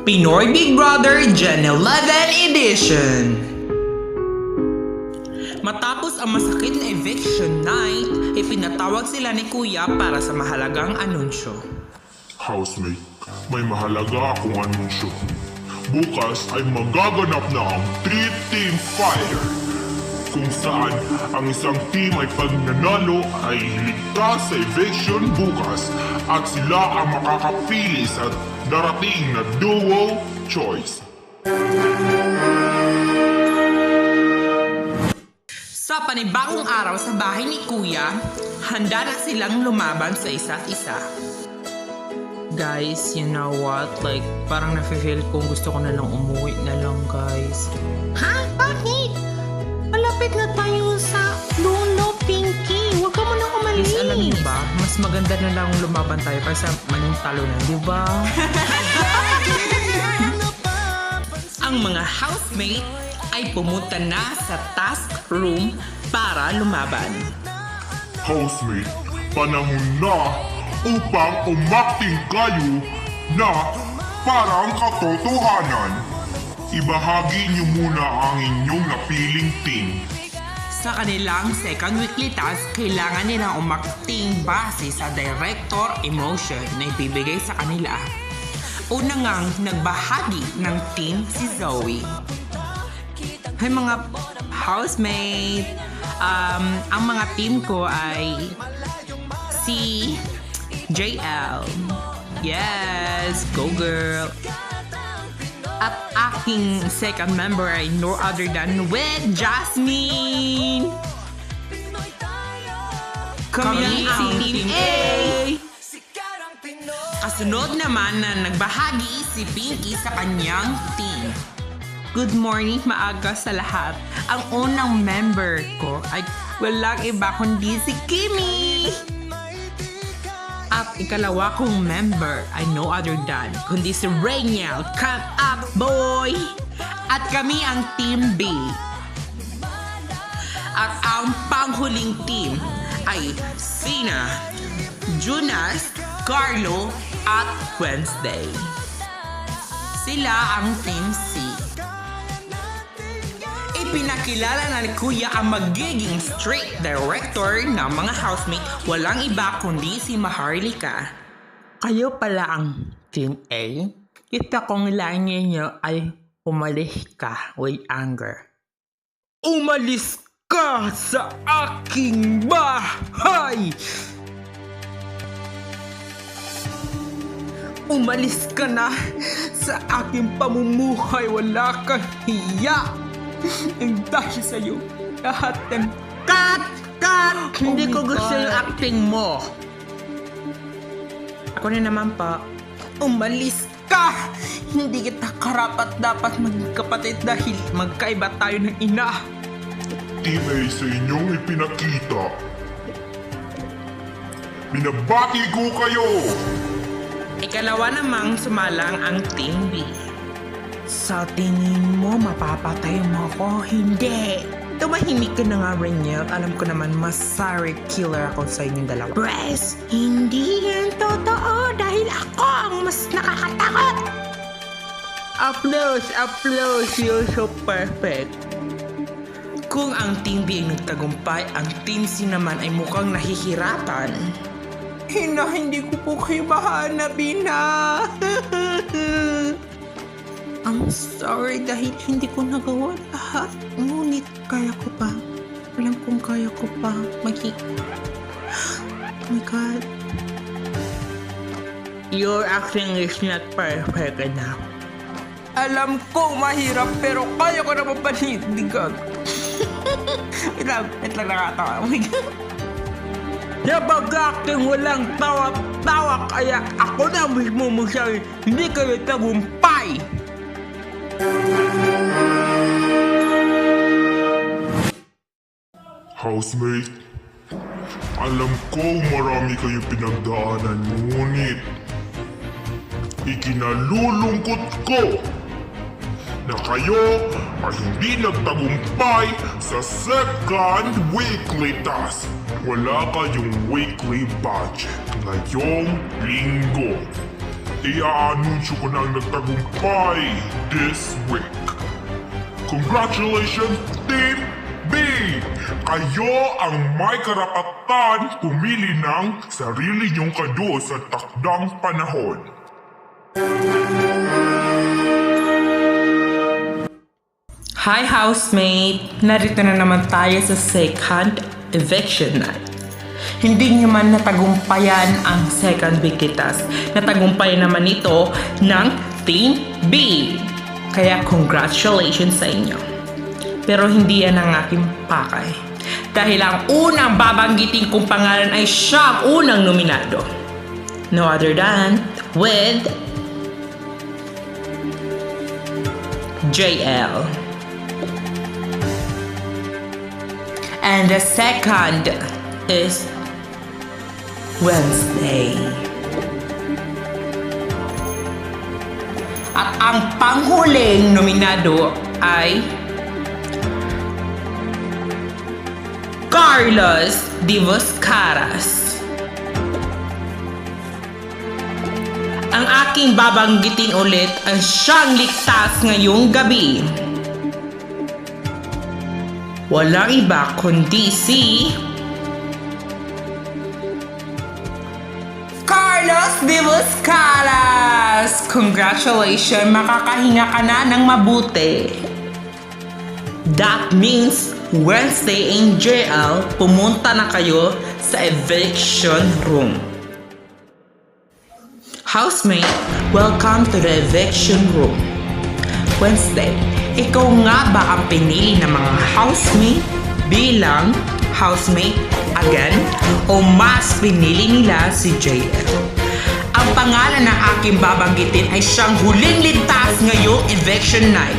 Pinoy Big Brother Gen 11 Edition. Matapos ang masakit na eviction night, ipinatawag sila ni Kuya para sa mahalagang anunsyo. Housemate, may mahalaga akong anunsyo. Bukas ay magaganap na ang 3-team fighter, kung saan ang isang team ay pag nanalo ay ligtas sa eviction bukas at sila ang makakapili sa darating na duo choice. Sa panibagong araw sa bahay ni Kuya, handa na silang lumaban sa isa't isa. Guys, you know what? Like, parang nafe-feel kong gusto ko na lang umuwi na lang, guys. Ha? Bakit? Malapit na tayo sa dulo, Pinky. Huwag ka munang umalis. Please, alam niyo ba? Mas maganda na lang lumaban tayo kaysa manintalo na, di ba? Ang mga housemate ay pumunta na sa task room para lumaban. Housemate, panahon na upang umakting kayo na parang katotohanan. Ibahagi niyo muna ang inyong napiling team. Sa kanilang second weekly task, kailangan nilang umakting base sa director emotion na ibibigay sa kanila. Una ngang nagbahagi ng team si Zoe. Hi mga housemate! Ang mga team ko ay si JL. Yes! Go girl! At aking second member ay no other than with Jasmine! Kami ang Team A! Kasunod naman na nagbahagi si Pinky sa kanyang team. Good morning, maaga sa lahat. Ang unang member ko ay walang iba kundi si Kimi! At ikalawa kong member ay no other than kundi si Rainiel. Come up, boy! At kami ang Team B. At ang panghuling team ay Sina, Jonas, Carlo, at Wednesday. Sila ang Team C. Ipinakilala na ni Kuya ang magiging straight director ng mga housemate, walang iba kundi si Maharlika. Kayo pala ang Team A? Kita kong line niyo ay umalis ka with anger. Umalis ka sa aking bahay! Umalis ka na sa aking pamumuhay, wala kang hiya! Ang dahil sa'yo, lahat ng cut! Hindi ko gusto yung acting mo. Ako na naman pa. Umalis ka! Hindi kita karapat dapat maging kapatid dahil magkaiba tayo ng ina. Team A sa inyong ipinakita. Binabati ko kayo! Ikalawa namang sumalang ang Team B. Sa tingin mo, mapapatay mo ako? Hindi! Tumahimik ka na nga, Rainiel. Alam ko naman, mas serial killer ako sa inyong dalawa. Press, hindi yan totoo dahil ako ang mas nakakatakot. Applause! You're so perfect. Kung ang Team B ay nagtagumpay, ang Team C naman ay mukhang nahihirapan. Hindi ko po kayo mahanapin na. I'm sorry dahil hindi ko nagawa lahat. Ngunit kaya ko pa. Alam kong kaya ko pa. Oh my God. Your acting is not perfect enough. Alam ko mahirap pero kaya ko naman panindigan. Wait lang nakatawa. Oh my God. Kapag acting walang tawa-tawa kaya ako na mismo magsabi hindi kayo tagumpay. Housemate, alam ko marami kayong pinagdaanan, ngunit ikinalulungkot ko na kayo ay hindi nagtagumpay sa second weekly task. Wala kayong weekly budget ngayong linggo. i-aanunsyo ko na ang nagtagumpay this week. Congratulations, Team B! Kayo ang may karapatan pumili ng sarili niyong kado sa takdang panahon. Hi housemate! Narito na naman tayo sa second eviction night. Hindi naman natagumpayan ang second bikitas. Natagumpayan naman ito ng Team B. Kaya congratulations sa inyo. Pero hindi yan ang aking pakay. Dahil ang unang babanggitin kong pangalan ay siya ang unang nominado. No other than with JL. And the second is Wednesday. At ang panghuling nominado ay Carlos Divoscaras. Ang aking babanggitin ulit ang siyang ligtas ngayong gabi. Walang iba kundi si Carlos Divoscaras! Congratulations! Makakahinga ka na ng mabuti. That means Wednesday in JL, pumunta na kayo sa eviction room. Housemate, welcome to the eviction room. Wednesday, ikaw nga ba ang pinili ng mga housemate bilang housemate again o mas pinili nila si JL? Ang pangalan ng aking babanggitin ay siyang huling ligtas ngayong eviction night.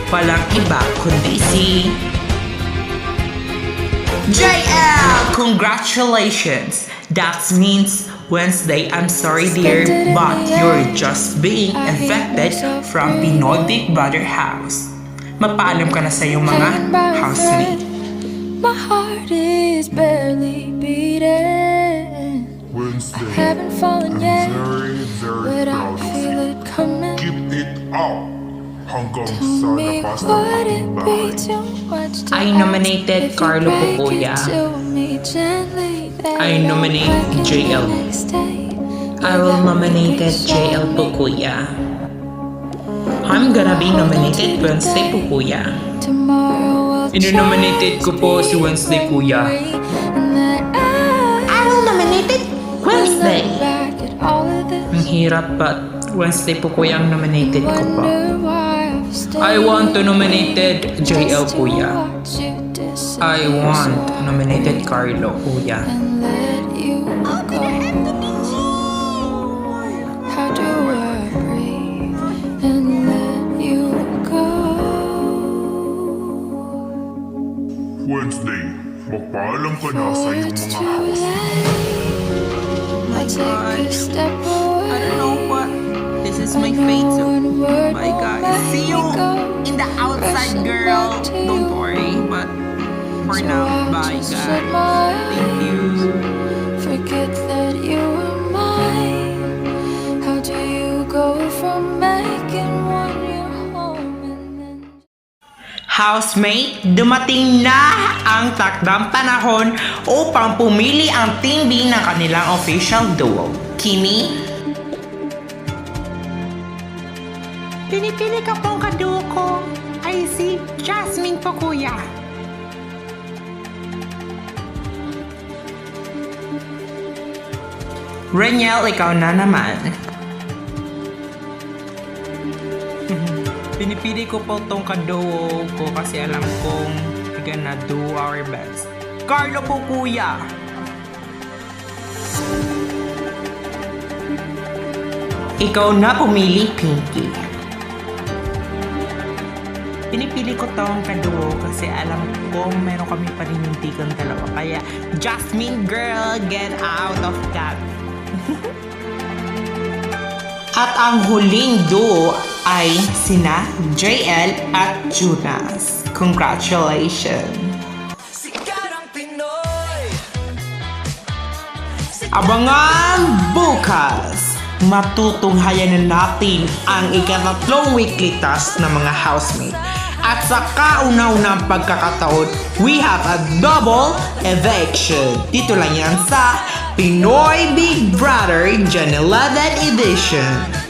Walang iba kundi si JL! Congratulations! That means Wednesday, I'm sorry dear, but you're just being evicted from Pinoy Big Brother house. Mapaalam ka na sa iyong mga housemate. My heart is barely beating. Wednesday, Haven't fallen I'm yet, very, very but I proud of feel you. it coming. Keep it up hanggang Tell sa me, labas ng would aking it be bahay. too much to I ask nominated if you Carlo break Pupuya. it to me gently, that I I'll nominate break it JL. the next day? I will Without nominate reason. JL Pukuya. I'm gonna be nominated Wednesday Pukuya. Tomorrow I'll Inonominated ko po si Wednesday Kuya. I will nominate Wednesday. Ang hirap but Wednesday Pukuya ang nominated ko po. I want to nominated JL Kuya. I want nominated Carlo Kuya. How do I breathe and let you go? Wednesday, magpaalam ka na sa iyong It's mga too house. late. I take a step away. I don't know what. This is my fate. So, bye guys. See you in the outside, girl. Don't worry, but for now, bye guys. Thank you. Forget that you were mine. How do you go from making one your home and then Housemate, dumating na ang takdang panahon upang pumili ang Team B ng kanilang official duo. Kimi, Pinipili ka pong kaduo ko ay si Jasmine po, kuya. Reniel, ikaw na naman. Pinipili ko po tong kaduo ko kasi alam kong we're gonna do our best. Carlo po, kuya. Ikaw na pumili, Pinky. Pinipili ko tong kaduo kasi alam ko meron kami paninintigang dalawa. Kaya, Jasmine girl, get out of that. At ang huling duo ay sina JL at Jonas. Congratulations! Abangan bukas matutunghayan na natin ang ikatatlong weekly task ng mga housemate. At sa kauna-unang pagkakataon, we have a double eviction. Dito lang yan sa Pinoy Big Brother Gen 11 Edition.